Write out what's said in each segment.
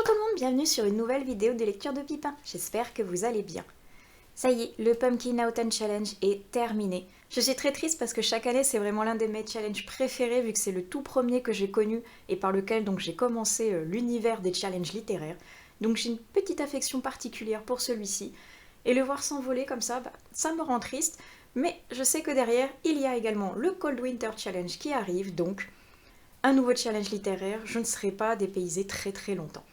Bonjour tout le monde, bienvenue sur une nouvelle vidéo de lecture de Pipin. J'espère que vous allez bien. Ça y est, le Pumpkin Autumn Challenge est terminé. Je suis très triste parce que chaque année c'est vraiment l'un de mes challenges préférés vu que c'est le tout premier que j'ai connu et par lequel donc j'ai commencé l'univers des challenges littéraires. Donc j'ai une petite affection particulière pour celui-ci. Et le voir s'envoler comme ça, ça me rend triste. Mais je sais que derrière, il y a également le Cold Winter Challenge qui arrive, donc un nouveau challenge littéraire, je ne serai pas dépaysée très très longtemps.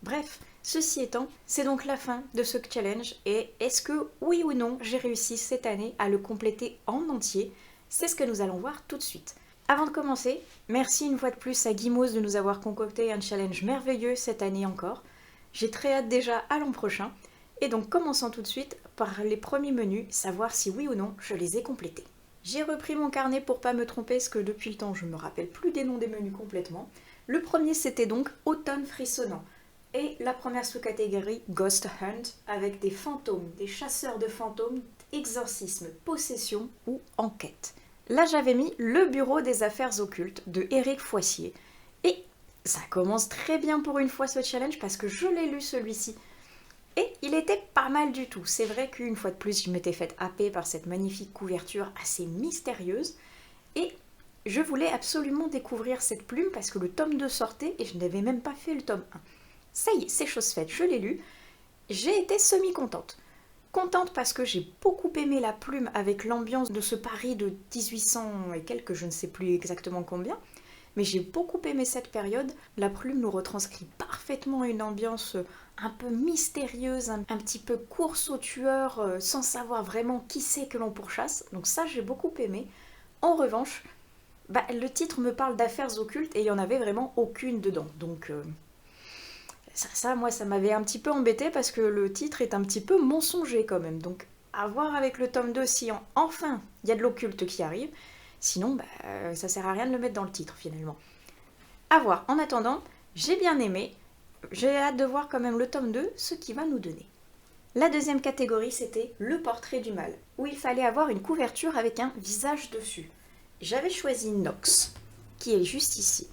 Bref, ceci étant, c'est donc la fin de ce challenge et est-ce que, oui ou non, j'ai réussi cette année à le compléter en entier? C'est ce que nous allons voir tout de suite. Avant de commencer, merci une fois de plus à Guimauve de nous avoir concocté un challenge merveilleux cette année encore. J'ai très hâte déjà à l'an prochain. Et donc commençons tout de suite par les premiers menus, savoir si oui ou non je les ai complétés. J'ai repris mon carnet pour pas me tromper, parce que depuis le temps je me rappelle plus des noms des menus complètement. Le premier c'était donc Automne frissonnant. Et la première sous-catégorie, Ghost Hunt, avec des fantômes, des chasseurs de fantômes, exorcisme, possession ou enquête. Là j'avais mis le bureau des affaires occultes de Éric Foissier. Et ça commence très bien pour une fois ce challenge parce que je l'ai lu celui-ci. Et il était pas mal du tout. C'est vrai qu'une fois de plus, je m'étais faite happer par cette magnifique couverture assez mystérieuse. Et je voulais absolument découvrir cette plume parce que le tome 2 sortait et je n'avais même pas fait le tome 1. Ça y est, c'est chose faite, je l'ai lu. J'ai été semi-contente. Contente parce que j'ai beaucoup aimé la plume avec l'ambiance de ce Paris de 1800 et quelques, je ne sais plus exactement combien. Mais j'ai beaucoup aimé cette période. La plume nous retranscrit parfaitement une ambiance un peu mystérieuse, un petit peu course au tueur, sans savoir vraiment qui c'est que l'on pourchasse. Donc ça, j'ai beaucoup aimé. En revanche, le titre me parle d'affaires occultes et il n'y en avait vraiment aucune dedans. Donc moi, ça m'avait un petit peu embêté parce que le titre est un petit peu mensonger quand même. Donc à voir avec le tome 2 si enfin il y a de l'occulte qui arrive. Sinon, ça sert à rien de le mettre dans le titre finalement. À voir. En attendant, j'ai bien aimé. J'ai hâte de voir quand même le tome 2, ce qu'il va nous donner. La deuxième catégorie, c'était le portrait du mal, où il fallait avoir une couverture avec un visage dessus. J'avais choisi Nox, qui est juste ici.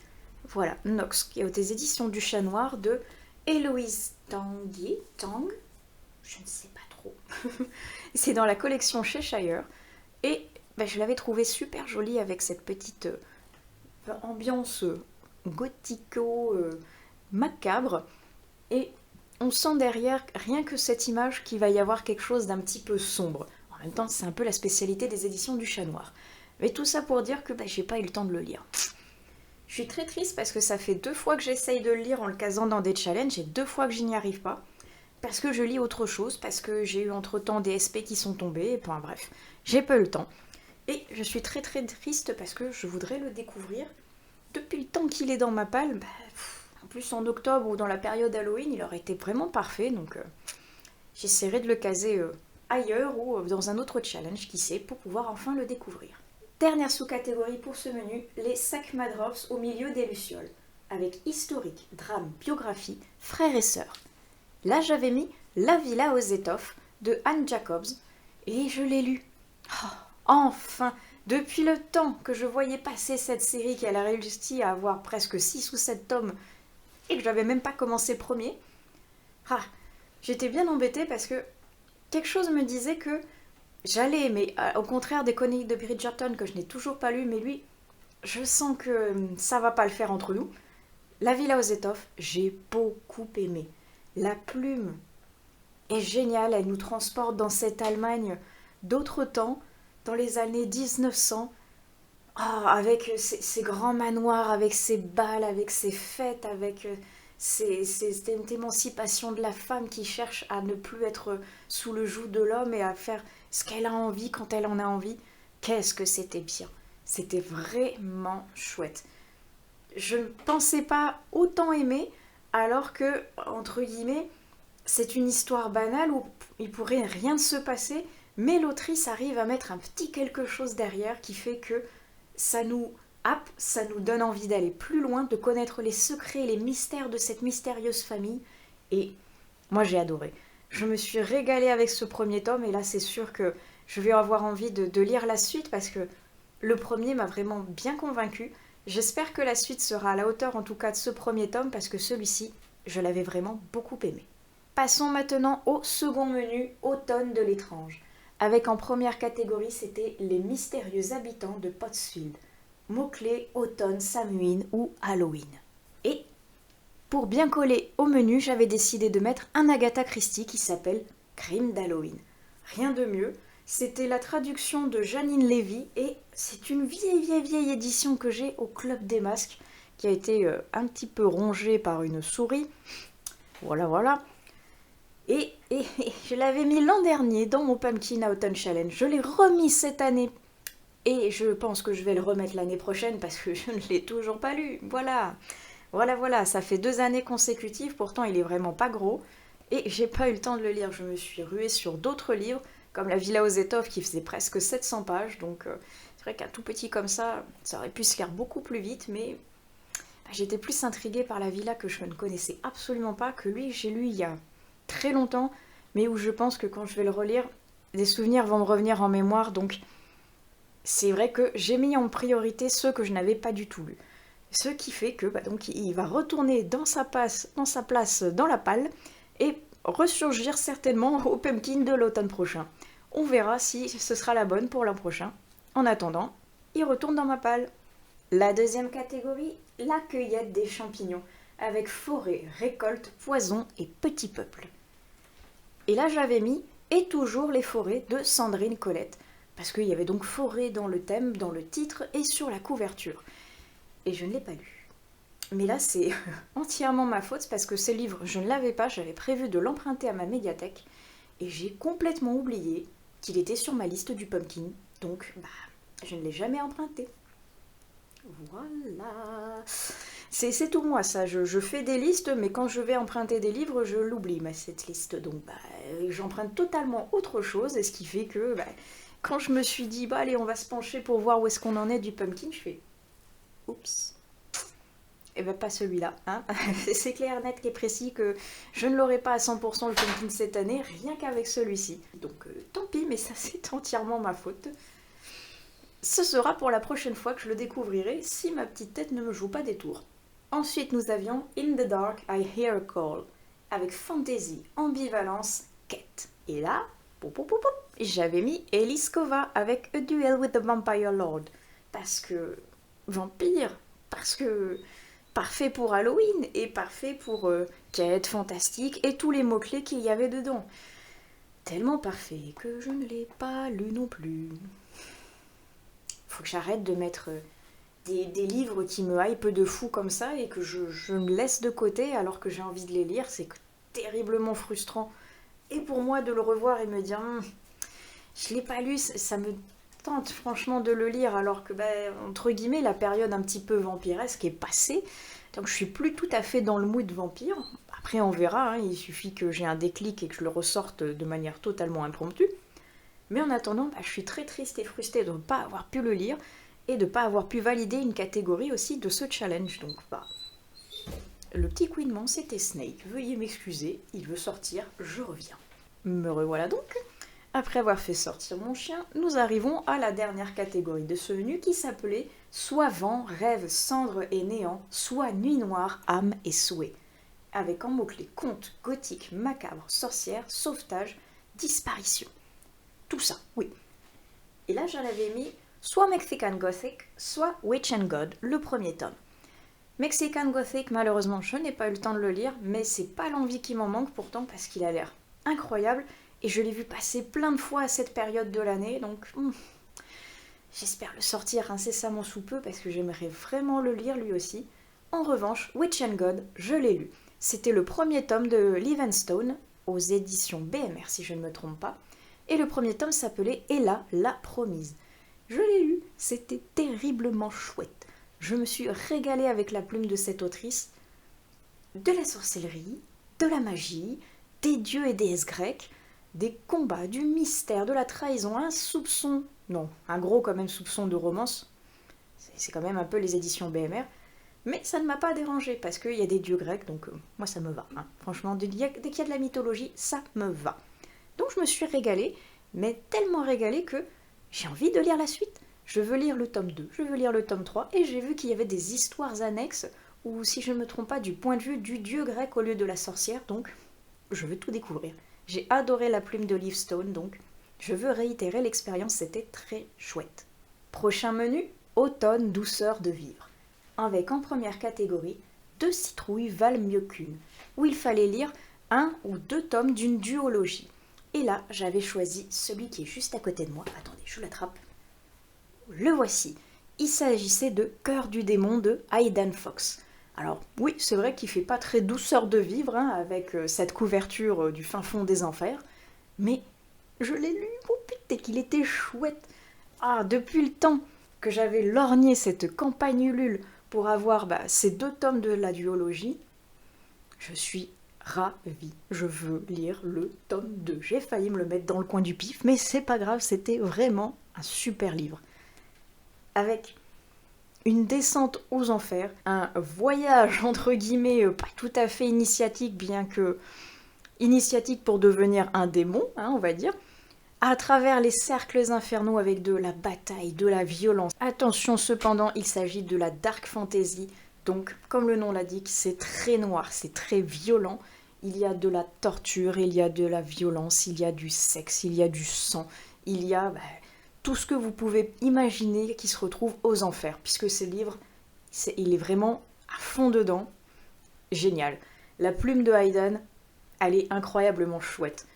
Voilà, Nox, qui est aux éditions du Chat Noir de Héloïse Tanguy. Tang, je ne sais pas trop. C'est dans la collection Cheshire. Et je l'avais trouvé super jolie avec cette petite ambiance gothico-macabre. Et on sent derrière, rien que cette image, qu'il va y avoir quelque chose d'un petit peu sombre. En même temps, c'est un peu la spécialité des éditions du Chat Noir. Mais tout ça pour dire que j'ai pas eu le temps de le lire. Je suis très triste parce que ça fait 2 fois que j'essaye de le lire en le casant dans des challenges et 2 fois que je n'y arrive pas. Parce que je lis autre chose, parce que j'ai eu entre-temps des SP qui sont tombés, et bref, j'ai pas eu le temps. Et je suis très très triste parce que je voudrais le découvrir. Depuis le temps qu'il est dans ma palle, en plus en octobre ou dans la période Halloween, il aurait été vraiment parfait, donc j'essaierai de le caser ailleurs ou dans un autre challenge, qui sait, pour pouvoir enfin le découvrir. Dernière sous-catégorie pour ce menu, les sacs Madrox au milieu des lucioles, avec historique, drame, biographie, frères et sœurs. Là j'avais mis La Villa aux étoffes de Anne Jacobs, et je l'ai lu. Oh, enfin, depuis le temps que je voyais passer cette série qui a réussi à avoir presque 6 ou 7 tomes et que j'avais même pas commencé le premier, j'étais bien embêtée parce que quelque chose me disait que j'allais aimer, au contraire des Chroniques de Bridgerton que je n'ai toujours pas lu, mais lui, je sens que ça va pas le faire entre nous. La Villa aux étoffes, j'ai beaucoup aimé. La plume est géniale, elle nous transporte dans cette Allemagne d'autres temps, dans les années 1900, avec ces grands manoirs, avec ces balles, avec ces fêtes, avec cette émancipation de la femme qui cherche à ne plus être sous le joug de l'homme et à faire ce qu'elle a envie quand elle en a envie. Qu'est-ce que c'était bien! C'était vraiment chouette. Je ne pensais pas autant aimer, alors que, entre guillemets, c'est une histoire banale où il pourrait rien se passer, mais l'autrice arrive à mettre un petit quelque chose derrière qui fait que ça nous happe, ça nous donne envie d'aller plus loin, de connaître les secrets, les mystères de cette mystérieuse famille. Et moi j'ai adoré. Je me suis régalée avec ce premier tome et là c'est sûr que je vais avoir envie de lire la suite parce que le premier m'a vraiment bien convaincue. J'espère que la suite sera à la hauteur en tout cas de ce premier tome parce que celui-ci, Je l'avais vraiment beaucoup aimé. Passons maintenant au second menu, Automne de l'étrange. Avec en première catégorie, c'était les mystérieux habitants de Pottsfield. Mots-clés, automne, Samhain ou Halloween. Et pour bien coller au menu, j'avais décidé de mettre un Agatha Christie qui s'appelle Crime d'Halloween. Rien de mieux, c'était la traduction de Janine Lévy et c'est une vieille édition que j'ai au Club des Masques qui a été un petit peu rongée par une souris. Voilà. Et je l'avais mis l'an dernier dans mon Pumpkin Autumn Challenge. Je l'ai remis cette année. Et je pense que je vais le remettre l'année prochaine parce que je ne l'ai toujours pas lu. Voilà. Ça fait 2 années consécutives. Pourtant, il est vraiment pas gros. Et j'ai pas eu le temps de le lire. Je me suis ruée sur d'autres livres, comme La Villa aux étoffes qui faisait presque 700 pages. Donc, c'est vrai qu'un tout petit comme ça aurait pu se lire beaucoup plus vite. Mais j'étais plus intriguée par La Villa que je ne connaissais absolument pas. Que lui, j'ai lu il y a très longtemps, mais où je pense que quand je vais le relire, des souvenirs vont me revenir en mémoire, donc c'est vrai que j'ai mis en priorité ceux que je n'avais pas du tout lus. Ce qui fait que donc, il va retourner dans sa place dans la palle et ressurgir certainement au Pumpkin de l'automne prochain. On verra si ce sera la bonne pour l'an prochain. En attendant, il retourne dans ma palle. La deuxième catégorie, la cueillette des champignons, avec forêt, récolte, poison et petit peuple. Et là, j'avais mis « Et toujours les forêts » de Sandrine Colette, parce qu'il y avait donc forêt dans le thème, dans le titre et sur la couverture. Et je ne l'ai pas lu. Mais là, c'est entièrement ma faute, parce que ce livre, je ne l'avais pas, j'avais prévu de l'emprunter à ma médiathèque, et j'ai complètement oublié qu'il était sur ma liste du Pumpkin, donc je ne l'ai jamais emprunté. Voilà. C'est tout moi ça, je fais des listes, mais quand je vais emprunter des livres, je l'oublie, cette liste. Donc j'emprunte totalement autre chose, et ce qui fait que quand je me suis dit, allez, on va se pencher pour voir où est-ce qu'on en est du Pumpkin, je fais, oups. Et pas celui-là, hein. C'est clair, net et précis que je ne l'aurai pas à 100% le Pumpkin cette année, rien qu'avec celui-ci. Donc tant pis, mais ça c'est entièrement ma faute. Ce sera pour la prochaine fois que je le découvrirai si ma petite tête ne me joue pas des tours. Ensuite, nous avions In the Dark, I Hear a Call, avec fantasy, ambivalence, quête. Et là, j'avais mis Eliskova avec A Duel with the Vampire Lord. Parce que vampire, parce que parfait pour Halloween et parfait pour quête, fantastique et tous les mots-clés qu'il y avait dedans. Tellement parfait que je ne l'ai pas lu non plus. Faut que j'arrête de mettre des livres qui me hypent de fou comme ça et que je me laisse de côté alors que j'ai envie de les lire. C'est terriblement frustrant. Et pour moi de le revoir et me dire je l'ai pas lu, ça me tente franchement de le lire alors que entre guillemets la période un petit peu vampiresque est passée. Donc je suis plus tout à fait dans le mood vampire. Après on verra, il suffit que j'ai un déclic et que je le ressorte de manière totalement impromptue. Mais en attendant, je suis très triste et frustrée de ne pas avoir pu le lire et de ne pas avoir pu valider une catégorie aussi de ce challenge. Donc, le petit couinement, c'était Snake. Veuillez m'excuser, il veut sortir, je reviens. Me revoilà donc. Après avoir fait sortir mon chien, nous arrivons à la dernière catégorie de ce menu qui s'appelait soit vent, rêve, cendre et néant, soit nuit noire, âme et souhait. Avec en mots-clés conte, gothique, macabre, sorcière, sauvetage, disparition. Tout ça, oui. Et là, j'en avais mis soit Mexican Gothic, soit Witch and God, le premier tome. Mexican Gothic, malheureusement, je n'ai pas eu le temps de le lire, mais c'est pas l'envie qui m'en manque pourtant parce qu'il a l'air incroyable et je l'ai vu passer plein de fois à cette période de l'année, donc j'espère le sortir incessamment sous peu parce que j'aimerais vraiment le lire lui aussi. En revanche, Witch and God, je l'ai lu. C'était le premier tome de Livingstone, aux éditions BMR si je ne me trompe pas. Et le premier tome s'appelait Ella, la promise. Je l'ai lu, c'était terriblement chouette. Je me suis régalée avec la plume de cette autrice. De la sorcellerie, de la magie, des dieux et déesses grecs, des combats, du mystère, de la trahison, un soupçon, non, un gros quand même soupçon de romance. C'est quand même un peu les éditions BMR. Mais ça ne m'a pas dérangée parce qu'il y a des dieux grecs, donc moi ça me va. Franchement, dès qu'il y a de la mythologie, ça me va. Donc je me suis régalée, mais tellement régalée que j'ai envie de lire la suite. Je veux lire le tome 2, je veux lire le tome 3, et j'ai vu qu'il y avait des histoires annexes ou si je ne me trompe pas, du point de vue du dieu grec au lieu de la sorcière, donc je veux tout découvrir. J'ai adoré la plume d'Olive Stone, donc je veux réitérer l'expérience, c'était très chouette. Prochain menu, automne, douceur de vivre. Avec en première catégorie, 2 citrouilles valent mieux qu'une, où il fallait lire 1 ou 2 tomes d'une duologie. Et là, j'avais choisi celui qui est juste à côté de moi. Attendez, je l'attrape. Le voici. Il s'agissait de Cœur du démon de Aidan Fox. Alors oui, c'est vrai qu'il fait pas très douceur de vivre, hein, avec cette couverture du fin fond des enfers, mais je l'ai lu, oh putain qu'il était chouette. Ah, depuis le temps que j'avais lorgné cette campagne Ulule pour avoir ces 2 tomes de la duologie, je suis ravie. Je veux lire le tome 2. J'ai failli me le mettre dans le coin du pif, mais c'est pas grave, c'était vraiment un super livre. Avec une descente aux enfers, un voyage entre guillemets pas tout à fait initiatique, bien que initiatique pour devenir un démon, hein, on va dire, à travers les cercles infernaux avec de la bataille, de la violence. Attention cependant, il s'agit de la dark fantasy, donc comme le nom l'indique, c'est très noir, c'est très violent. Il y a de la torture, il y a de la violence, il y a du sexe, il y a du sang, il y a tout ce que vous pouvez imaginer qui se retrouve aux enfers, puisque ce livre, il est vraiment à fond dedans. Génial. La plume de Aidan, elle est incroyablement chouette.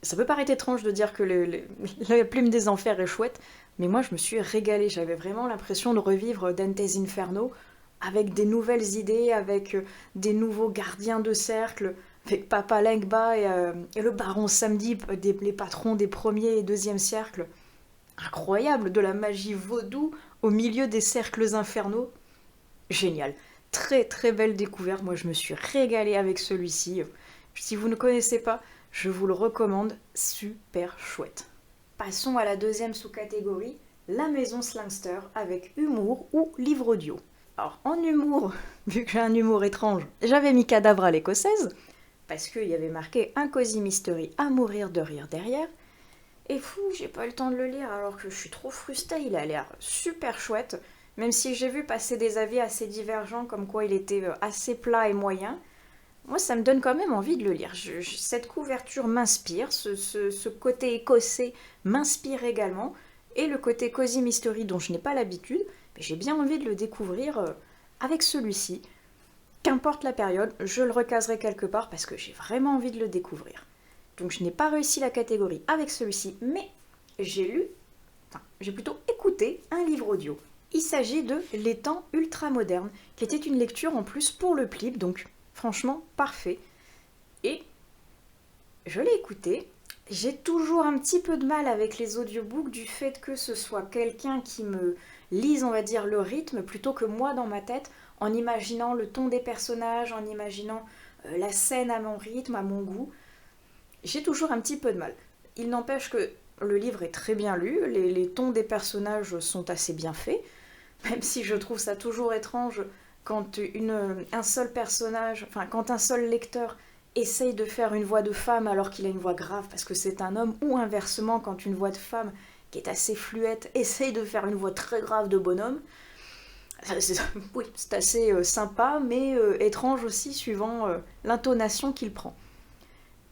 Ça peut paraître étrange de dire que la plume des enfers est chouette, mais moi je me suis régalée. J'avais vraiment l'impression de revivre Dante's Inferno avec des nouvelles idées, avec des nouveaux gardiens de cercle, avec Papa Legba et le baron Samedi, les patrons des premiers et deuxième cercles. Incroyable, de la magie vaudou au milieu des cercles infernaux. Génial. Très très belle découverte, moi je me suis régalée avec celui-ci. Si vous ne connaissez pas, je vous le recommande, super chouette. Passons à la deuxième sous-catégorie, La Maison Slangster avec humour ou livre audio. Alors en humour, vu que j'ai un humour étrange, j'avais mis Cadavre à l'écossaise, parce qu'il y avait marqué un cosy mystery à mourir de rire derrière. Et fou, j'ai pas eu le temps de le lire alors que je suis trop frustrée, il a l'air super chouette, même si j'ai vu passer des avis assez divergents comme quoi il était assez plat et moyen. Moi, ça me donne quand même envie de le lire. Cette couverture m'inspire, ce côté écossais m'inspire également, et le côté cosy mystery dont je n'ai pas l'habitude, mais j'ai bien envie de le découvrir avec celui-ci. Qu'importe la période, je le recaserai quelque part parce que j'ai vraiment envie de le découvrir. Donc je n'ai pas réussi la catégorie avec celui-ci, mais j'ai plutôt écouté un livre audio. Il s'agit de Les temps ultramodernes, qui était une lecture en plus pour le Plib, donc franchement parfait. Et je l'ai écouté. J'ai toujours un petit peu de mal avec les audiobooks du fait que ce soit quelqu'un qui me lise, on va dire, le rythme, plutôt que moi dans ma tête, en imaginant le ton des personnages, en imaginant la scène à mon rythme, à mon goût. J'ai toujours un petit peu de mal. Il n'empêche que le livre est très bien lu, les tons des personnages sont assez bien faits, même si je trouve ça toujours étrange quand un seul personnage, enfin quand un seul lecteur essaye de faire une voix de femme alors qu'il a une voix grave parce que c'est un homme, ou inversement quand une voix de femme qui est assez fluette essaye de faire une voix très grave de bonhomme. Oui, c'est assez sympa, mais étrange aussi suivant l'intonation qu'il prend.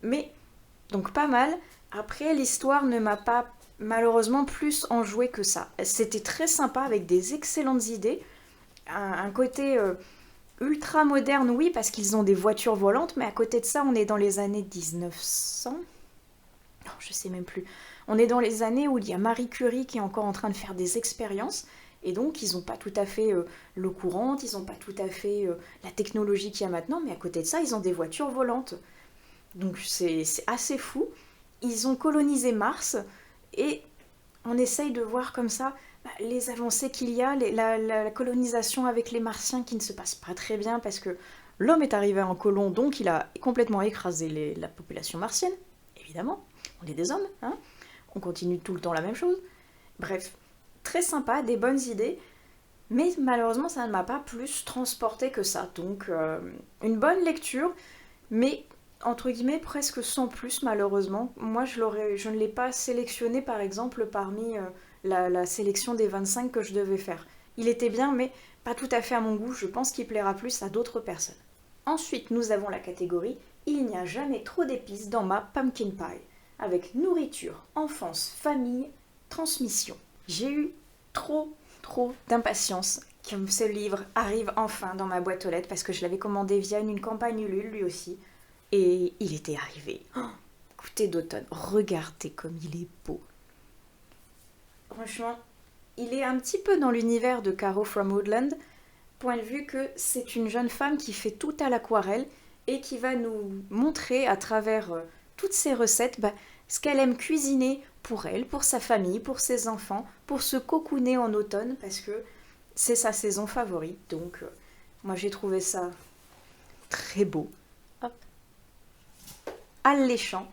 Mais donc pas mal. Après, l'histoire ne m'a pas malheureusement plus enjoué que ça. C'était très sympa avec des excellentes idées. Un côté ultra moderne, oui, parce qu'ils ont des voitures volantes, mais à côté de ça, on est dans les années 1900. Non, je sais même plus. On est dans les années où il y a Marie Curie qui est encore en train de faire des expériences. Et donc, ils n'ont pas tout à fait l'eau courante, ils n'ont pas tout à fait la technologie qu'il y a maintenant, mais à côté de ça, ils ont des voitures volantes. Donc c'est assez fou. Ils ont colonisé Mars et on essaye de voir comme ça les avancées qu'il y a, la colonisation avec les Martiens qui ne se passe pas très bien parce que l'homme est arrivé en colon, donc il a complètement écrasé la population martienne, évidemment. On est des hommes, hein. On continue tout le temps la même chose. Bref, très sympa, des bonnes idées, mais malheureusement ça ne m'a pas plus transporté que ça. Donc une bonne lecture, mais entre guillemets presque sans plus malheureusement. Moi je ne l'ai pas sélectionné par exemple parmi la sélection des 25 que je devais faire. Il était bien, mais pas tout à fait à mon goût, je pense qu'il plaira plus à d'autres personnes. Ensuite, nous avons la catégorie « Il n'y a jamais trop d'épices dans ma pumpkin pie » avec nourriture, enfance, famille, transmission. J'ai eu trop d'impatience que ce livre arrive enfin dans ma boîte aux lettres parce que je l'avais commandé via une campagne Ulule lui aussi et il était arrivé. Oh, goûter d'automne, regardez comme il est beau. Franchement, il est un petit peu dans l'univers de Caro from Woodland, point de vue que c'est une jeune femme qui fait tout à l'aquarelle et qui va nous montrer à travers toutes ses recettes ce qu'elle aime cuisiner pour elle, pour sa famille, pour ses enfants, pour se cocooner en automne parce que c'est sa saison favorite. Donc moi j'ai trouvé ça très beau. Hop. Alléchant,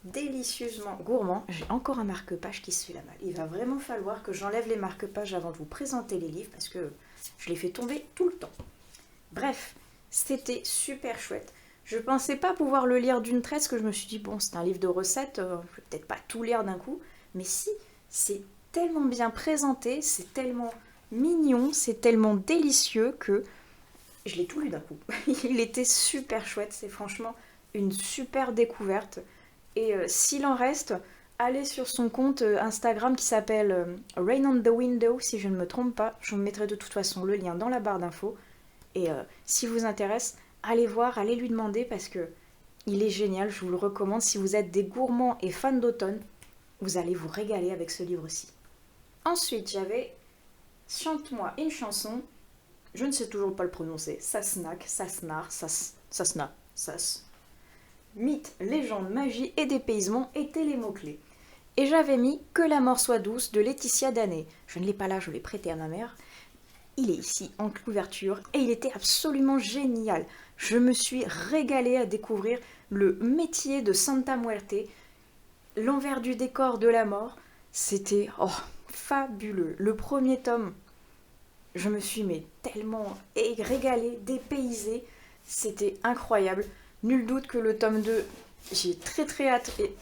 délicieusement gourmand. J'ai encore un marque-page qui se fait la malle. Il va vraiment falloir que j'enlève les marque-pages avant de vous présenter les livres parce que je les fais tomber tout le temps. Bref, c'était super chouette. Je pensais pas pouvoir le lire d'une traite, parce que je me suis dit, bon, c'est un livre de recettes, je vais peut-être pas tout lire d'un coup, mais si, c'est tellement bien présenté, c'est tellement mignon, c'est tellement délicieux que je l'ai tout lu d'un coup. Il était super chouette, c'est franchement une super découverte. Et s'il en reste, allez sur son compte Instagram qui s'appelle Rain on the Window, si je ne me trompe pas. Je vous mettrai de toute façon le lien dans la barre d'infos. Et si vous intéresse, allez voir, allez lui demander parce que il est génial, je vous le recommande. Si vous êtes des gourmands et fans d'automne, vous allez vous régaler avec ce livre-ci. Ensuite, j'avais Chante-moi une chanson. Je ne sais toujours pas le prononcer. Sasnak, Sasnar, Sasna, Sas. Mythe, légende, magie et dépaysement étaient les mots-clés. Et j'avais mis Que la mort soit douce de Laetitia Danet. Je ne l'ai pas là, je l'ai prêté à ma mère. Il est ici en couverture et il était absolument génial. Je me suis régalée à découvrir le métier de Santa Muerte, l'envers du décor de la mort. C'était fabuleux. Le premier tome, je me suis tellement régalée, dépaysée. C'était incroyable. Nul doute que le tome 2, j'ai très hâte. Et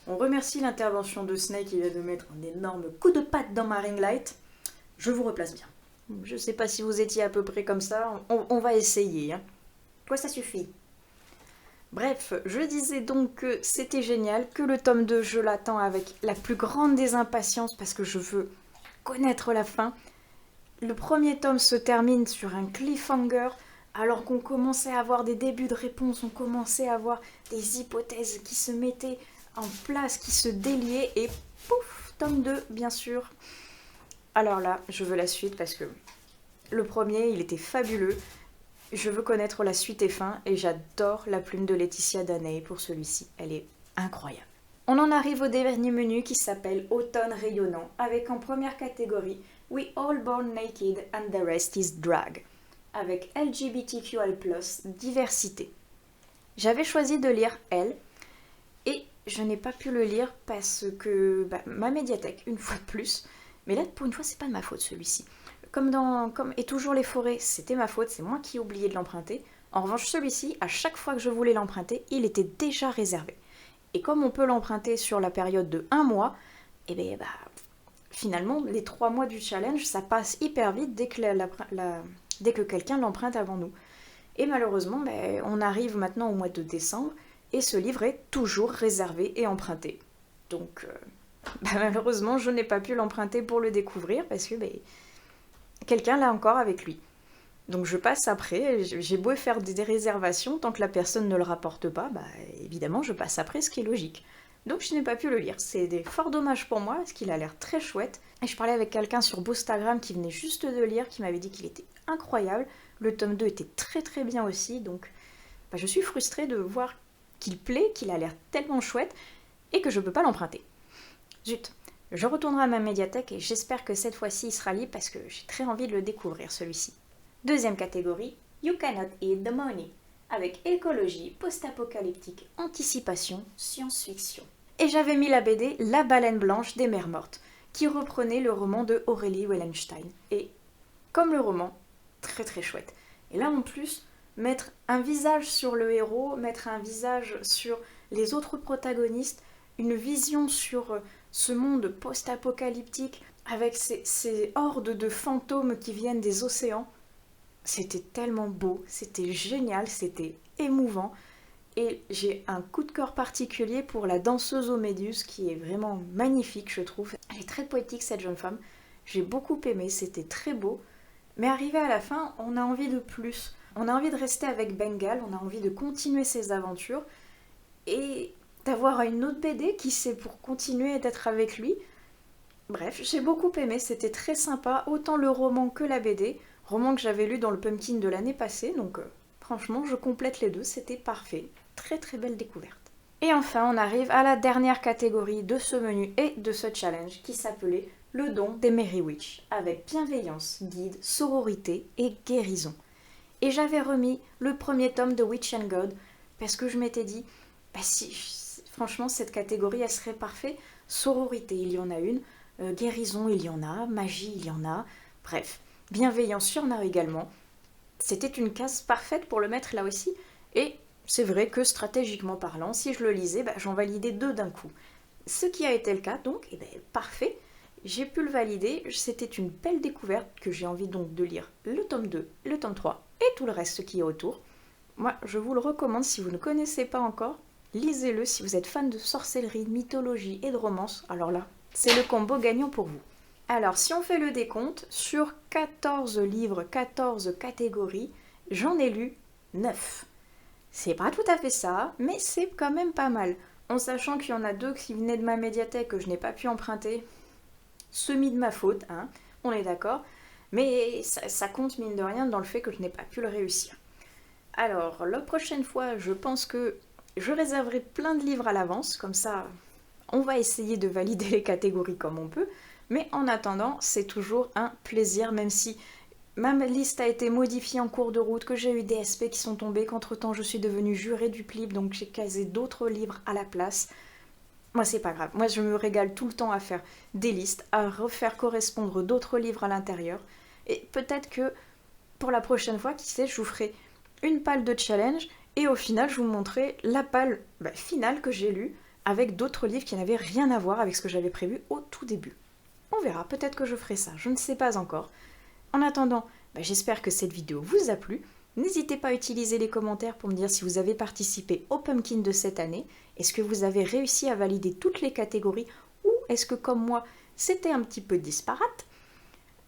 on remercie l'intervention de Snake qui vient de mettre un énorme coup de patte dans ma ring light. Je vous replace bien. Je ne sais pas si vous étiez à peu près comme ça. On va essayer. Hein. Toi, ça suffit. Bref, je disais donc que c'était génial, que le tome 2, je l'attends avec la plus grande des impatiences parce que je veux connaître la fin. Le premier tome se termine sur un cliffhanger, alors qu'on commençait à avoir des débuts de réponses, on commençait à avoir des hypothèses qui se mettaient en place, qui se déliaient, et pouf, tome 2, bien sûr. Alors là, je veux la suite parce que le premier, il était fabuleux. Je veux connaître la suite et fin, et j'adore la plume de Laetitia Danet pour celui-ci. Elle est incroyable. On en arrive au dernier menu qui s'appelle Automne rayonnant, avec en première catégorie We All Born Naked and the Rest is Drag, avec LGBTQI+, diversité. J'avais choisi de lire Elle, et je n'ai pas pu le lire parce que ma médiathèque, une fois de plus, mais là pour une fois c'est pas de ma faute celui-ci. Et toujours les forêts, c'était ma faute, c'est moi qui ai oublié de l'emprunter. En revanche celui-ci, à chaque fois que je voulais l'emprunter, il était déjà réservé. Et comme on peut l'emprunter sur la période de 1 mois, finalement, les 3 mois du challenge, ça passe hyper vite dès que quelqu'un l'emprunte avant nous. Et malheureusement, on arrive maintenant au mois de décembre, et ce livre est toujours réservé et emprunté. Donc, malheureusement, je n'ai pas pu l'emprunter pour le découvrir, parce que quelqu'un l'a encore avec lui. Donc je passe après, j'ai beau faire des réservations, tant que la personne ne le rapporte pas, évidemment je passe après, ce qui est logique. Donc je n'ai pas pu le lire, c'est fort dommage pour moi, parce qu'il a l'air très chouette. Et je parlais avec quelqu'un sur Bookstagram qui venait juste de lire, qui m'avait dit qu'il était incroyable. Le tome 2 était très bien aussi, donc je suis frustrée de voir qu'il plaît, qu'il a l'air tellement chouette, et que je peux pas l'emprunter. Zut, je retournerai à ma médiathèque et j'espère que cette fois-ci il sera libre parce que j'ai très envie de le découvrir celui-ci. Deuxième catégorie, You Cannot Eat the Money, avec écologie, post-apocalyptique, anticipation, science-fiction. Et j'avais mis la BD La baleine blanche des mers mortes, qui reprenait le roman de Aurélie Wellenstein. Et comme le roman, très chouette. Et là en plus, mettre un visage sur le héros, mettre un visage sur les autres protagonistes, une vision sur ce monde post-apocalyptique avec ces hordes de fantômes qui viennent des océans. C'était tellement beau, c'était génial, c'était émouvant. Et j'ai un coup de cœur particulier pour la danseuse aux méduses qui est vraiment magnifique, je trouve. Elle est très poétique, cette jeune femme. J'ai beaucoup aimé, c'était très beau. Mais arrivé à la fin, on a envie de plus. On a envie de rester avec Bengal, on a envie de continuer ses aventures et d'avoir une autre BD qui sait pour continuer d'être avec lui. Bref, j'ai beaucoup aimé, c'était très sympa, autant le roman que la BD. Roman que j'avais lu dans le Pumpkin de l'année passée, donc franchement, je complète les deux, c'était parfait. Très très belle découverte. Et enfin, on arrive à la dernière catégorie de ce menu et de ce challenge qui s'appelait le don des Merry Witch, avec bienveillance, guide, sororité et guérison. Et j'avais remis le premier tome de Witch and God parce que je m'étais dit, bah si, franchement, cette catégorie, elle serait parfaite. Sororité, il y en a une. Guérison, il y en a. Magie, il y en a. Bref, bienveillance, il y en a également. C'était une case parfaite pour le mettre là aussi. Et c'est vrai que stratégiquement parlant, si je le lisais, bah, j'en validais 2 d'un coup. Ce qui a été le cas, donc, et ben, parfait. J'ai pu le valider, c'était une belle découverte que j'ai envie donc de lire le tome 2, le tome 3 et tout le reste qui est autour. Moi, je vous le recommande si vous ne connaissez pas encore, lisez-le si vous êtes fan de sorcellerie, de mythologie et de romance. Alors là, c'est le combo gagnant pour vous. Alors, si on fait le décompte, sur 14 livres, 14 catégories, j'en ai lu 9. C'est pas tout à fait ça, mais c'est quand même pas mal. En sachant qu'il y en a 2 qui venaient de ma médiathèque que je n'ai pas pu emprunter, semi de ma faute, hein, on est d'accord, mais ça compte mine de rien dans le fait que je n'ai pas pu le réussir. Alors, la prochaine fois, je pense que je réserverai plein de livres à l'avance, comme ça, on va essayer de valider les catégories comme on peut, mais en attendant, c'est toujours un plaisir, même si ma liste a été modifiée en cours de route, que j'ai eu des SP qui sont tombés, qu'entre-temps je suis devenue jurée du PLIB, donc j'ai casé d'autres livres à la place. Moi, c'est pas grave. Moi, je me régale tout le temps à faire des listes, à refaire correspondre d'autres livres à l'intérieur. Et peut-être que pour la prochaine fois, qui sait, je vous ferai une palle de challenge et au final, je vous montrerai la palle finale que j'ai lue avec d'autres livres qui n'avaient rien à voir avec ce que j'avais prévu au tout début. On verra, peut-être que je ferai ça, je ne sais pas encore. En attendant, j'espère que cette vidéo vous a plu. N'hésitez pas à utiliser les commentaires pour me dire si vous avez participé au Pumpkin de cette année. Est-ce que vous avez réussi à valider toutes les catégories ou est-ce que comme moi, c'était un petit peu disparate?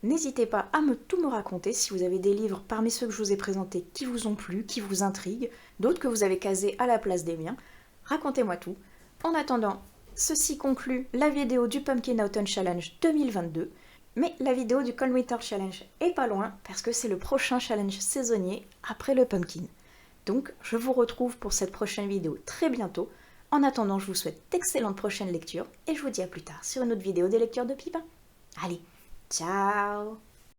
N'hésitez pas à tout me raconter si vous avez des livres parmi ceux que je vous ai présentés qui vous ont plu, qui vous intriguent, d'autres que vous avez casés à la place des miens. Racontez-moi tout. En attendant, ceci conclut la vidéo du Pumpkin Autumn Challenge 2022. Mais la vidéo du Cold Winter Challenge est pas loin parce que c'est le prochain challenge saisonnier après le Pumpkin. Donc je vous retrouve pour cette prochaine vidéo très bientôt. En attendant, je vous souhaite d'excellentes prochaines lectures et je vous dis à plus tard sur une autre vidéo des lectures de Pipin. Allez, ciao!